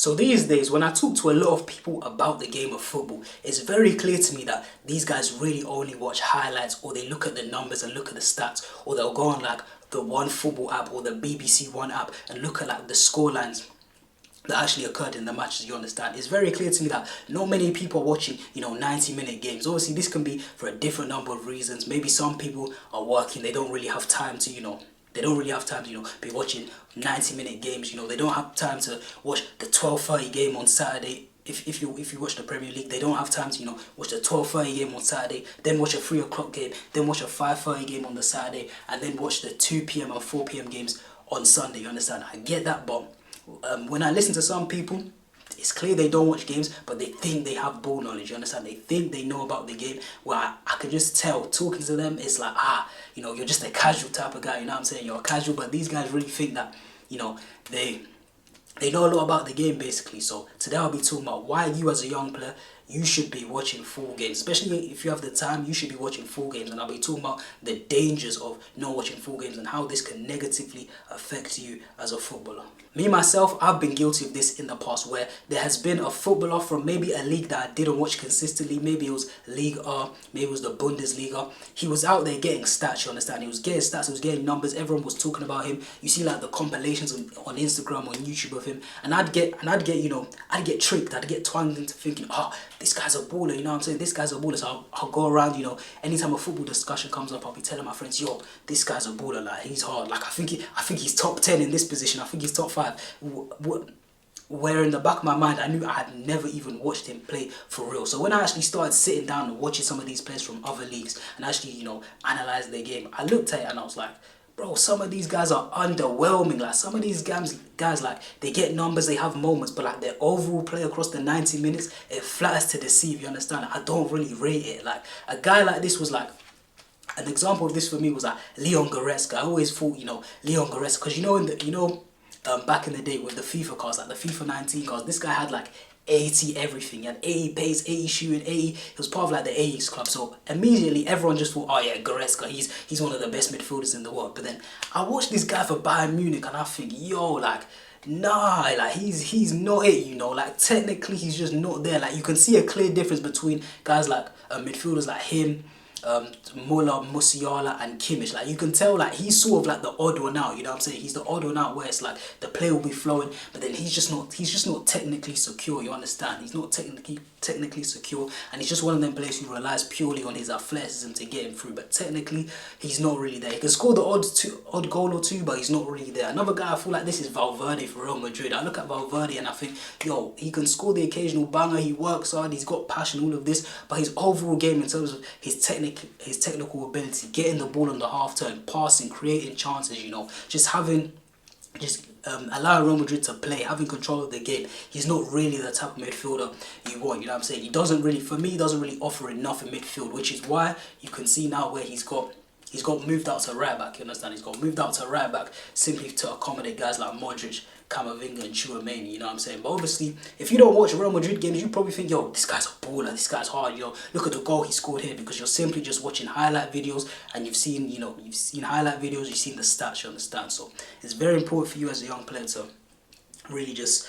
So these days, when I talk to a lot of people about the game of football, it's very clear to me that these guys really only watch highlights, or they look at the numbers and look at the stats, or they'll go on like the One Football app or the BBC One app and look at like the score lines that actually occurred in the matches. You understand? It's very clear to me that not many people are watching 90-minute games. Obviously this can be for a different number of reasons. Maybe some people are working, they don't really have time to they don't really have time to be watching 90-minute games. They don't have time to watch the 12:30 game on Saturday. If you watch the Premier League, they don't have time to watch the 12:30 game on Saturday, then watch a 3 o'clock game, then watch a 5:30 game on the Saturday, and then watch the 2 p.m. and 4 p.m. games on Sunday. You understand? I get that, but when I listen to some people, it's clear they don't watch games, but they think they have ball knowledge. You understand? They think they know about the game. Well, I can just tell talking to them. It's like you're just a casual type of guy. You know what I'm saying? You're a casual, but these guys really think that they know a lot about the game, basically. So today I'll be talking about why you as a young player, you should be watching full games. Especially if you have the time, you should be watching full games. And I'll be talking about the dangers of not watching full games and how this can negatively affect you as a footballer. Me, myself, I've been guilty of this in the past, where there has been a footballer from maybe a league that I didn't watch consistently. Maybe it was Ligue A, maybe it was the Bundesliga. He was out there getting stats, you understand? He was getting stats, he was getting numbers, everyone was talking about him. You see like the compilations on Instagram, on YouTube of him, and I'd get tricked, I'd get twanged into thinking, this guy's a baller, you know what I'm saying? This guy's a baller. So I'll go around, anytime a football discussion comes up, I'll be telling my friends, yo, this guy's a baller, like he's hard. Like I think he's top 10 in this position. I think he's top 5. Where in the back of my mind, I knew I had never even watched him play for real. So when I actually started sitting down and watching some of these players from other leagues and actually, analyze their game, I looked at it and I was like, bro, some of these guys are underwhelming. Like some of these guys, like they get numbers, they have moments, but like their overall play across the 90 minutes, it flatters to deceive. You understand? I don't really rate it. Like a guy like this was like, an example of this for me was like Leon Goretzka. I always thought, Leon Goretzka, because back in the day with the FIFA cards, like the FIFA 19 cards, this guy had like 80 everything. He had 80 pace, 80 shooting, 80. He was part of like the 80s club. So immediately everyone just thought, oh yeah, Goretzka, he's one of the best midfielders in the world. But then I watched this guy for Bayern Munich and I think, yo, like, nah, like he's not it, like technically he's just not there. Like you can see a clear difference between guys like midfielders like him, Muller, Musiala and Kimmich. Like you can tell like he's sort of like the odd one out, you know what I'm saying? He's the odd one out where it's like the play will be flowing, but then he's just not technically secure, you understand? He's not technically secure, and he's just one of them players who relies purely on his athleticism to get him through, but technically he's not really there. He can score the odd goal or two, but he's not really there. Another guy I feel like this is Valverde for Real Madrid. I look at Valverde and I think, yo, he can score the occasional banger, he works hard, he's got passion, all of this, but his overall game in terms of his technical ability, getting the ball on the half turn, passing, creating chances, allowing Real Madrid to play, having control of the game, he's not really the type of midfielder you want, you know what I'm saying? He doesn't really offer enough in midfield, which is why you can see now where he's got moved out to right back, you understand? He's got moved out to right back simply to accommodate guys like Modric, Camavinga and Tchouameni, you know what I'm saying? But obviously, if you don't watch Real Madrid games, you probably think, yo, this guy's a baller, this guy's hard, look at the goal he scored here, because you're simply just watching highlight videos and you've seen highlight videos, you've seen the stats, you understand? So it's very important for you as a young player to really just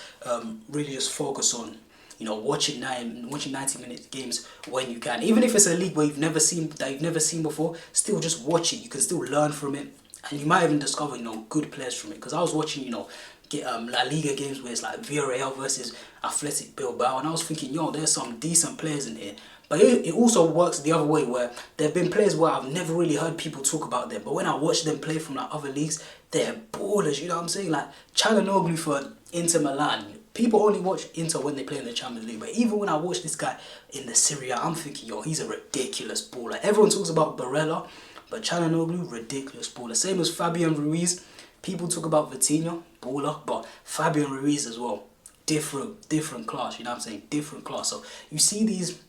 focus on watching 90-minute games when you can. Even if it's a league where you've never seen before, still just watch it. You can still learn from it, and you might even discover good players from it. Because I was watching La Liga games where it's like Villarreal versus Athletic Bilbao, and I was thinking, yo, there's some decent players in here. But it also works the other way, where there have been players where I've never really heard people talk about them, but when I watch them play from like other leagues, they're ballers, you know what I'm saying? Like Çalhanoğlu for Inter Milan. People only watch Inter when they play in the Champions League, but even when I watch this guy in the Serie A, I'm thinking, yo, he's a ridiculous baller. Everyone talks about Barella, but Çalhanoğlu, ridiculous baller. Same as Fabian Ruiz. People talk about Vitinha, baller, but Fabian Ruiz as well, different class, you know what I'm saying? Different class. So you see these.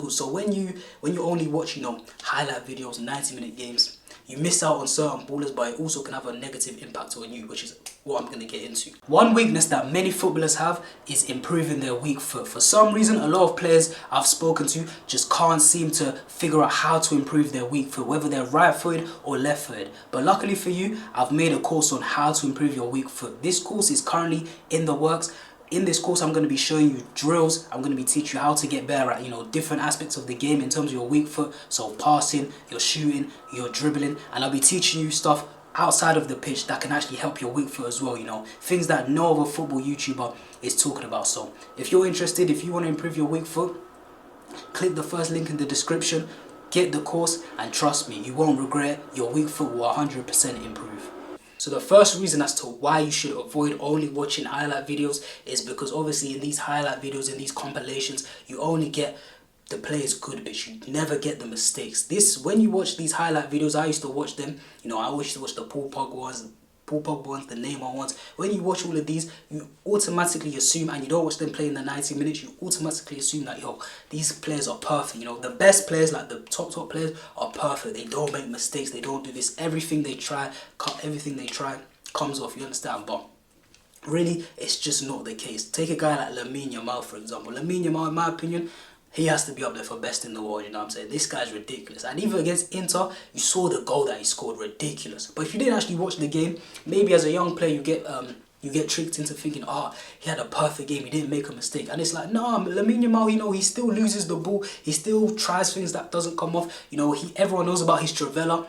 So when you only watch highlight videos, 90-minute games, you miss out on certain ballers, but it also can have a negative impact on you, which is what I'm going to get into. One weakness that many footballers have is improving their weak foot. For some reason, a lot of players I've spoken to just can't seem to figure out how to improve their weak foot, whether they're right-footed or left-footed. But luckily for you, I've made a course on how to improve your weak foot. This course is currently in the works. In this course, I'm going to be showing you drills. I'm going to be teaching you how to get better at, different aspects of the game in terms of your weak foot. So passing, your shooting, your dribbling. And I'll be teaching you stuff outside of the pitch that can actually help your weak foot as well. Things that no other football YouTuber is talking about. So if you're interested, if you want to improve your weak foot, click the first link in the description. Get the course, and trust me, you won't regret. Your weak foot will 100% improve. So the first reason as to why you should avoid only watching highlight videos is because obviously in these highlight videos, in these compilations, you only get the players' good bits. You never get the mistakes. When you watch these highlight videos, I used to watch them. I used to watch the Paul Pogba ones, the Neymar ones. When you watch all of these, you automatically assume, and you don't watch them play in the 90 minutes, you automatically assume that, these players are perfect. The best players, like the top players, are perfect. They don't make mistakes. They don't do this. Everything they try comes off, you understand? But really, it's just not the case. Take a guy like Lamine Yamal, for example. Lamine Yamal, in my opinion, he has to be up there for best in the world, you know what I'm saying? This guy's ridiculous. And even against Inter, you saw the goal that he scored, ridiculous. But if you didn't actually watch the game, maybe as a young player you get tricked into thinking, he had a perfect game, he didn't make a mistake. And it's like, no, Lamine Yamal, he still loses the ball, he still tries things that doesn't come off. Everyone knows about his trivela.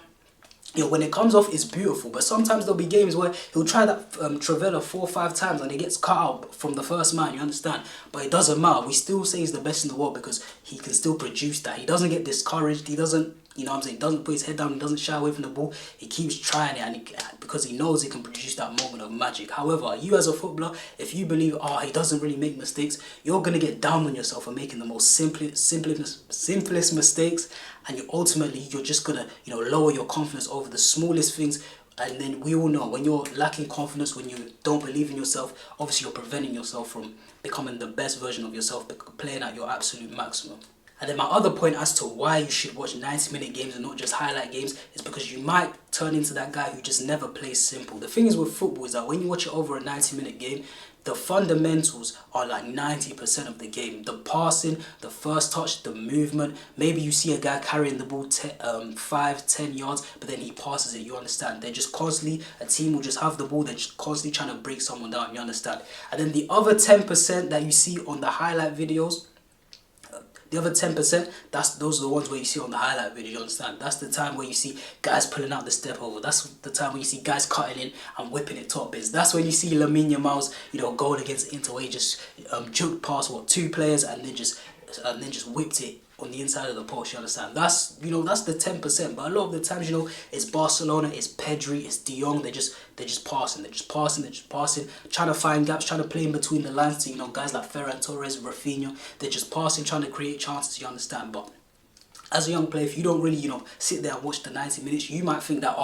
When it comes off, it's beautiful. But sometimes there'll be games where he'll try that trivela 4 or 5 times and it gets cut out from the first man, you understand? But it doesn't matter. We still say he's the best in the world because he can still produce that. He doesn't get discouraged. He doesn't, he doesn't put his head down. He doesn't shy away from the ball. He keeps trying it because he knows he can produce that moment of magic. However, you as a footballer, if you believe, he doesn't really make mistakes, you're going to get down on yourself for making the most simplest mistakes. And you're just going to, lower your confidence over the smallest things. And then we all know when you're lacking confidence, when you don't believe in yourself, obviously you're preventing yourself from becoming the best version of yourself, playing at your absolute maximum. And then my other point as to why you should watch 90-minute games and not just highlight games is because you might turn into that guy who just never plays simple. The thing is with football is that when you watch it over a 90-minute game, the fundamentals are like 90% of the game. The passing, the first touch, the movement. Maybe you see a guy carrying the ball 5-10 yards, but then he passes it, you understand? They're just constantly, a team will just have the ball, they're just constantly trying to break someone down, you understand? And then the other 10% that you see on the highlight videos, the other 10%, those are the ones where you see on the highlight video, you understand? That's the time where you see guys pulling out the step over. That's the time where you see guys cutting in and whipping it top bins. That's when you see Lamine Yamal's, goal against Inter, where he just juked past 2 players and then just whipped it on the inside of the post, you understand? That's the 10%. But a lot of the times, it's Barcelona, it's Pedri, it's De Jong. They're just passing, trying to find gaps, trying to play in between the lines to, guys like Ferran Torres, Rafinha. They're just passing, trying to create chances, you understand? But as a young player, if you don't really, sit there and watch the 90 minutes, you might think that,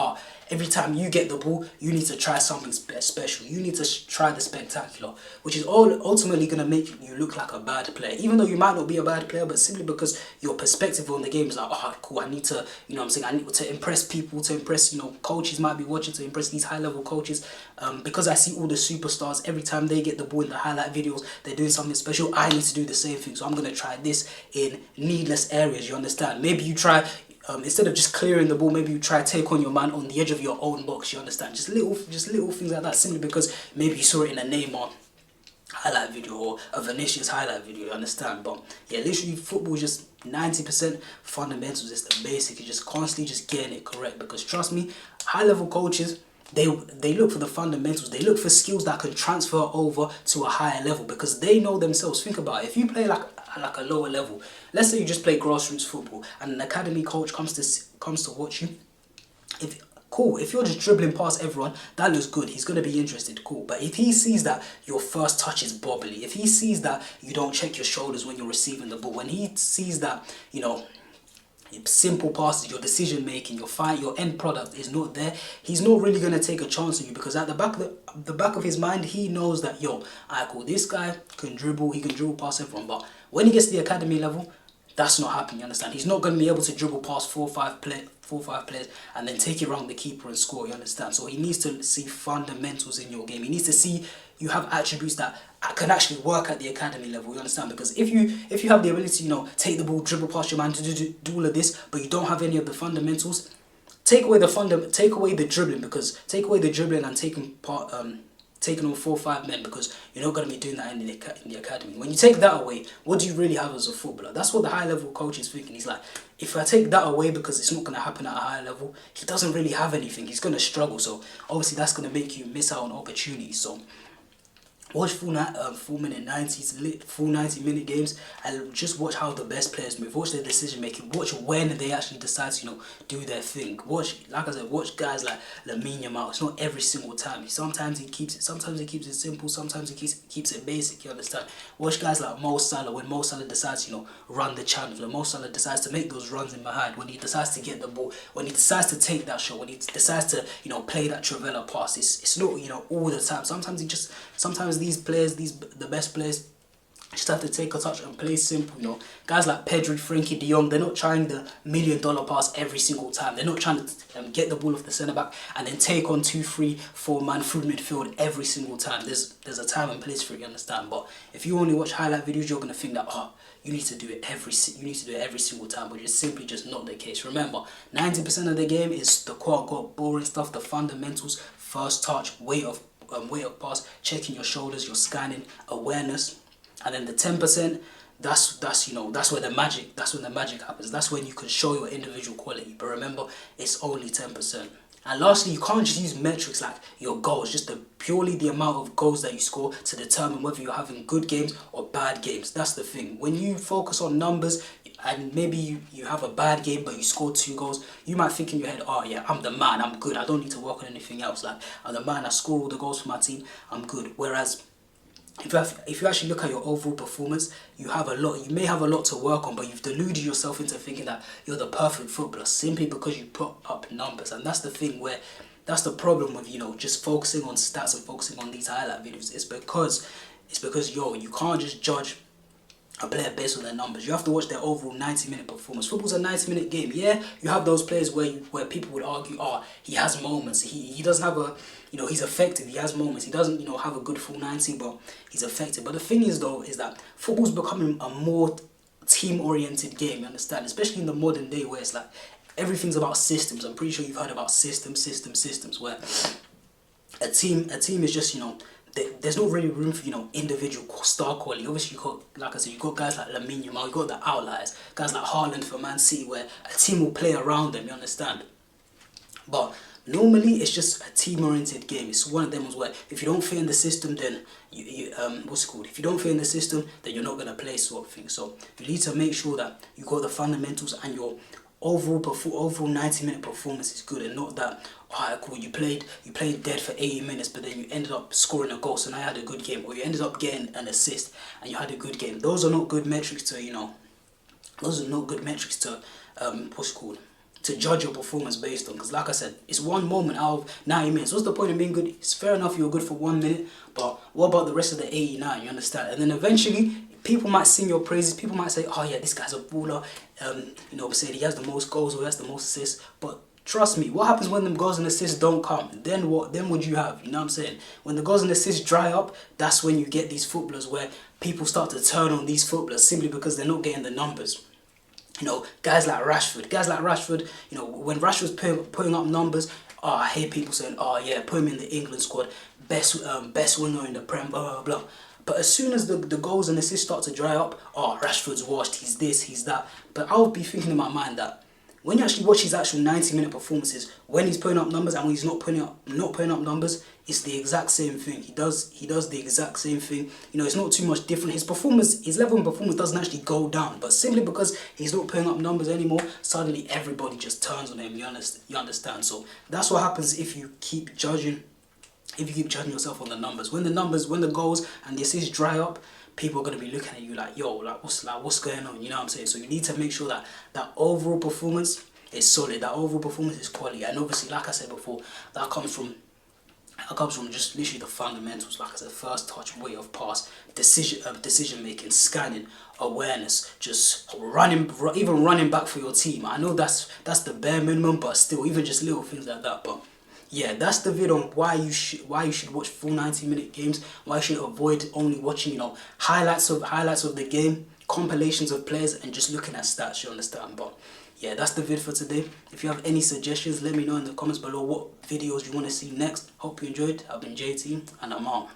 every time you get the ball, you need to try something special. You need to try the spectacular, which is ultimately going to make you look like a bad player. Even though you might not be a bad player, but simply because your perspective on the game is like, cool, I need to, I need to impress people, to impress, coaches might be watching, to impress these high-level coaches. Because I see all the superstars, every time they get the ball in the highlight videos, they're doing something special, I need to do the same thing. So I'm going to try this in needless areas, you understand? Maybe you try, instead of just clearing the ball, maybe you try take on your man on the edge of your own box, you understand? Just little things like that, simply because maybe you saw it in a Neymar highlight video or a Vinicius highlight video, you understand? But yeah, literally football is just 90% fundamentals, it's the basic, you're just constantly just getting it correct. Because trust me, high level coaches, they look for the fundamentals, they look for skills that can transfer over to a higher level, because they know themselves. Think about it, if you play like a lower level, let's say you just play grassroots football and an academy coach comes to watch you, if you're just dribbling past everyone, that looks good, he's going to be interested, cool. But if he sees that your first touch is bobbly, if he sees that you don't check your shoulders when you're receiving the ball, when he sees that, simple passes, your decision making, your end product is not there, he's not really going to take a chance on you, because at the back of his mind, he knows that, alright, cool, this guy can dribble, he can dribble past everyone. But when he gets to the academy level, that's not happening, you understand? He's not going to be able to dribble past 4 or 5 players and then take it around the keeper and score, you understand? So he needs to see fundamentals in your game. He needs to see you have attributes that can actually work at the academy level, you understand? Because if you have the ability to, take the ball, dribble past your man, to do all of this, but you don't have any of the fundamentals, take away the dribbling, because take away the dribbling and take taking on 4 or 5 men, because you're not going to be doing that in the academy. When you take that away, what do you really have as a footballer? That's what the high level coach is thinking. He's like, if I take that away, because it's not going to happen at a high level, he doesn't really have anything. He's going to struggle. So obviously that's going to make you miss out on opportunities. So watch full 90-minute games, and just watch how the best players move. Watch their decision making. Watch when they actually decide to, do their thing. Watch, like I said, watch guys like Lamine Yamal. It's not every single time. Sometimes he keeps it simple. Sometimes he keeps it basic. You understand? Watch guys like Mo Salah. When Mo Salah decides to, run the channels. When Mo Salah decides to make those runs in behind. When he decides to get the ball. When he decides to take that shot. When he decides to, play that Travella pass. It's not, all the time. Sometimes these players, the best players, just have to take a touch and play simple. Guys like Pedri, Frankie de Jong, they're not trying the $1 million pass every single time. They're not trying to get the ball off the centre back and then take on 2, 3, 4 man through midfield every single time. There's a time and place for it, you understand? But if you only watch highlight videos, you're gonna think that you need to do it every single time, but it's simply just not the case. Remember, 90% of the game is the quote-unquote boring stuff, the fundamentals, first touch, weight of pass, checking your shoulders, your scanning, awareness, and then the 10%. That's where the magic happens. That's when you can show your individual quality. But remember, it's only 10%. And lastly, you can't just use metrics like your goals, just purely the amount of goals that you score to determine whether you're having good games or bad games. That's the thing. When you focus on numbers, and maybe you have a bad game but you score 2 goals, you might think in your head, oh yeah, I'm the man, I'm good, I don't need to work on anything else. Like, I'm the man, I score all the goals for my team, I'm good. Whereas if you actually look at your overall performance, you may have a lot to work on, but you've deluded yourself into thinking that you're the perfect footballer simply because you put up numbers. And that's the thing where, that's the problem with, just focusing on stats and focusing on these highlight videos. It's because you can't just judge a player based on their numbers. You have to watch their overall 90-minute performance. Football's a 90-minute game. Yeah, you have those players where people would argue, he has moments. He doesn't have he's effective. He has moments. He doesn't, have a good full 90, but he's effective. But the thing is, though, is that football's becoming a more team-oriented game, you understand? Especially in the modern day where it's like everything's about systems. I'm pretty sure you've heard about systems, where a team is just, there's not really room for, individual star quality. Obviously, you've got guys like Lamine Yamal, you've got the outliers, guys like Haaland for Man City, where a team will play around them, you understand? But normally, it's just a team-oriented game. It's one of them where if you don't fit in the system, then if you don't fit in the system, then you're not going to play, sort of thing. So you need to make sure that you got the fundamentals and your overall 90-minute performance is good, and not that, cool, you played dead for 80 minutes, but then you ended up scoring a goal, so now you had a good game, or you ended up getting an assist and you had a good game. Those are not good metrics to, to judge your performance based on, because like I said, it's one moment out of 90 minutes. What's the point of being good? It's fair enough you're good for 1 minute, but what about the rest of the 89? You understand? And then eventually, people might sing your praises. People might say, oh yeah, this guy's a baller. Say he has the most goals or he has the most assists. But trust me, what happens when them goals and assists don't come? Then what? Then what do you have? You know what I'm saying? When the goals and assists dry up, that's when you get these footballers where people start to turn on these footballers simply because they're not getting the numbers. Guys like Rashford, when Rashford's putting up numbers, I hear people saying, oh yeah, put him in the England squad, best winger in the Prem, blah, blah, blah. But as soon as the goals and assists start to dry up, Rashford's washed, he's this, he's that. But I would be thinking in my mind that when you actually watch his actual 90-minute performances, when he's putting up numbers and when he's not putting up numbers, it's the exact same thing. He does the exact same thing. It's not too much different. His level of performance doesn't actually go down, but simply because he's not putting up numbers anymore, suddenly everybody just turns on him. You understand? So that's what happens if you keep judging yourself on the numbers. When the goals and the assists dry up, people are going to be looking at you like, yo, what's going on? You know what I'm saying? So you need to make sure that overall performance is solid, that overall performance is quality. And obviously, like I said before, that comes from just literally the fundamentals. Like I said, first touch, way of pass, decision making, scanning, awareness, just even running back for your team. I know that's the bare minimum, but still, even just little things like that. But yeah, that's the video on why you should watch full 90-minute games, why you should avoid only watching, highlights of the game, compilations of players, and just looking at stats, you understand? But yeah, that's the vid for today. If you have any suggestions, let me know in the comments below what videos you want to see next. Hope you enjoyed. I've been JT, and I'm out.